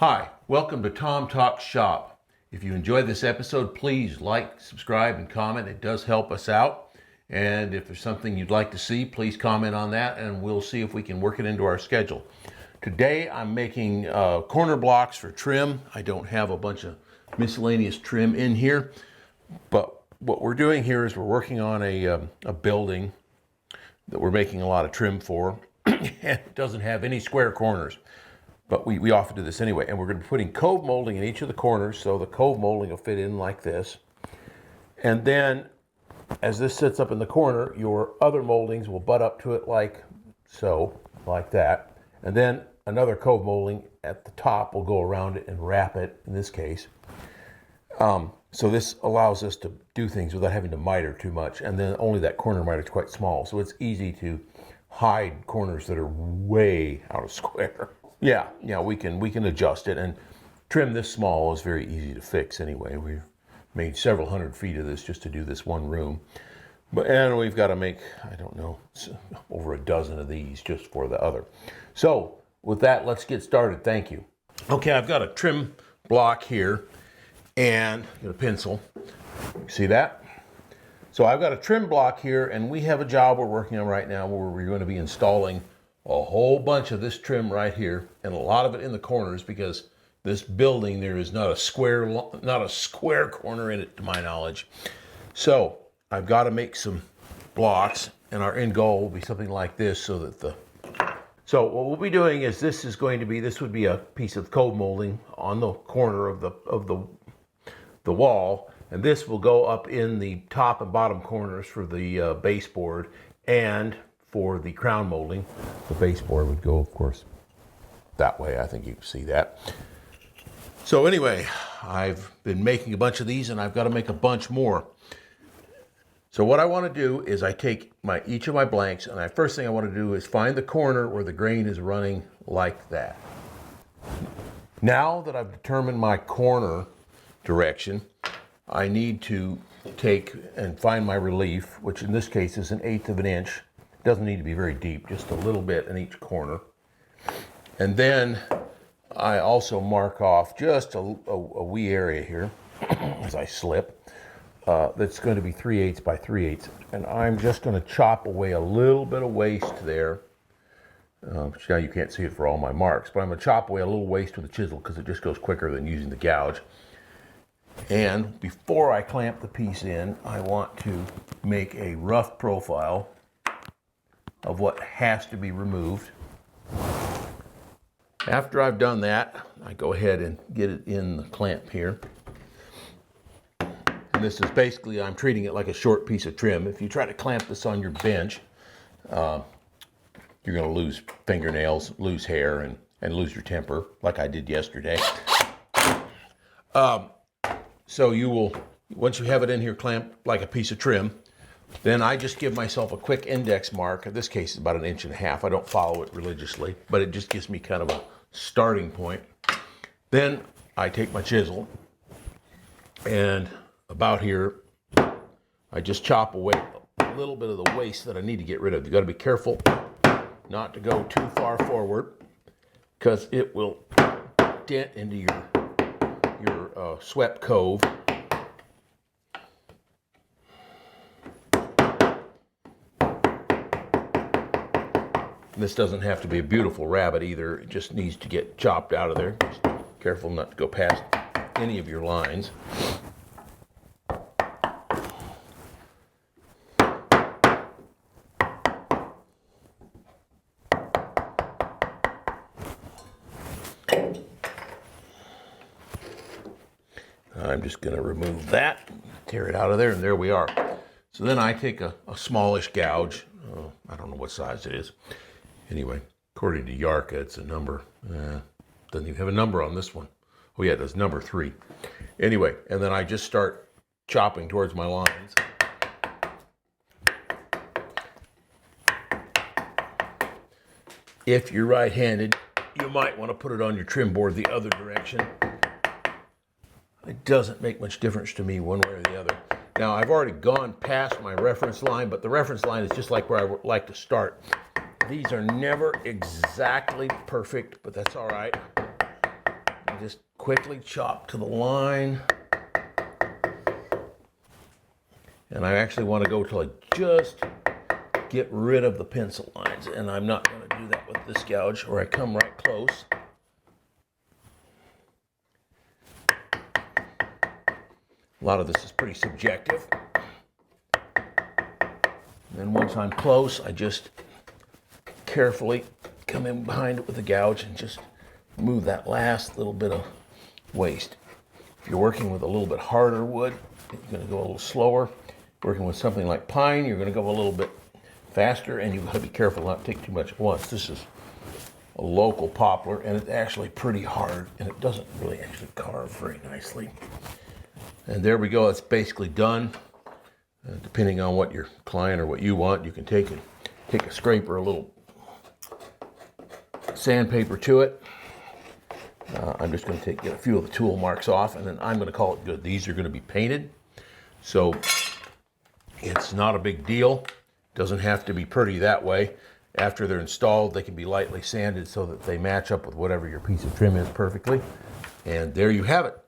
Hi, welcome to Tom Talks Shop. If you enjoyed this episode, please like, subscribe, and comment. It does help us out. And if there's something you'd like to see, please comment on that and we'll see if we can work it into our schedule. Today I'm making corner blocks for trim. I don't have a bunch of miscellaneous trim in here, but what we're doing here is we're working on a building that we're making a lot of trim for. It doesn't have any square corners. But we often do this anyway, and we're going to be putting cove molding in each of the corners, so the cove molding will fit in like this. And then, as this sits up in the corner, your other moldings will butt up to it like so, like that. And then another cove molding at the top will go around it and wrap it, in this case. So this allows us to do things without having to miter too much, and then only that corner miter is quite small, so it's easy to hide corners that are way out of square. Yeah, we can adjust it, and trim this small is very easy to fix anyway. We've made several hundred feet of this just to do this one room. And we've got to make, I don't know, over a dozen of these just for the other. So with that, let's get started. Thank you. Okay, I've got a trim block here and a pencil. See that? So I've got a trim block here, and we have a job we're working on right now where we're going to be installing a whole bunch of this trim right here, and a lot of it in the corners, because this building, there is not a square corner in it to my knowledge. So I've got to make some blocks, and our end goal will be something like this, so what we'll be doing is this would be a piece of cove molding on the corner of the wall, and this will go up in the top and bottom corners for the baseboard, and for the crown molding, the baseboard would go, of course, that way. I think you can see that. So anyway, I've been making a bunch of these, and I've got to make a bunch more. So what I want to do is I take each of my blanks, and the first thing I want to do is find the corner where the grain is running like that. Now that I've determined my corner direction, I need to take and find my relief, which in this case is 1/8 of an inch. Doesn't need to be very deep, just a little bit in each corner. And then I also mark off just a wee area here as I slip. That's going to be 3/8 by 3/8. And I'm just going to chop away a little bit of waste there. Now you can't see it for all my marks, but I'm going to chop away a little waste with a chisel because it just goes quicker than using the gouge. And before I clamp the piece in, I want to make a rough profile of what has to be removed. After I've done that, I go ahead and get it in the clamp here. And this is basically, I'm treating it like a short piece of trim. If you try to clamp this on your bench, you're going to lose fingernails, lose hair, and lose your temper, like I did yesterday. So you will, once you have it in here clamped like a piece of trim, then I just give myself a quick index mark. In this case, it's about 1.5 inches. I don't follow it religiously, but it just gives me kind of a starting point. Then I take my chisel, and about here, I just chop away a little bit of the waste that I need to get rid of. You've got to be careful not to go too far forward, because it will dent into your swept cove. This doesn't have to be a beautiful rabbit either. It just needs to get chopped out of there. Just careful not to go past any of your lines. I'm just going to remove that, tear it out of there, and there we are. So then I take a smallish gouge. I don't know what size it is. Anyway, according to Yarka, it's a number. Doesn't even have a number on this one. Oh yeah, it does, number 3. Anyway, and then I just start chopping towards my lines. If you're right-handed, you might want to put it on your trim board the other direction. It doesn't make much difference to me one way or the other. Now, I've already gone past my reference line, but the reference line is just like where I would like to start. These are never exactly perfect, but that's all right. just quickly chop to the line. And I actually want to go till I just get rid of the pencil lines. And I'm not going to do that with this gouge, or I come right close. A lot of this is pretty subjective. And then once I'm close, I just carefully come in behind it with the gouge and just move that last little bit of waste. If you're working with a little bit harder wood, you're going to go a little slower. Working with something like pine, you're going to go a little bit faster, and you've got to be careful not to take too much at once. This is a local poplar, and it's actually pretty hard, and it doesn't really actually carve very nicely. And there we go. It's basically done. Depending on what your client or what you want, you can take a scraper, a little sandpaper to it. I'm just going to get a few of the tool marks off, and then I'm going to call it good. These are going to be painted, so it's not a big deal. Doesn't have to be pretty that way. After they're installed, they can be lightly sanded so that they match up with whatever your piece of trim is perfectly. And there you have it.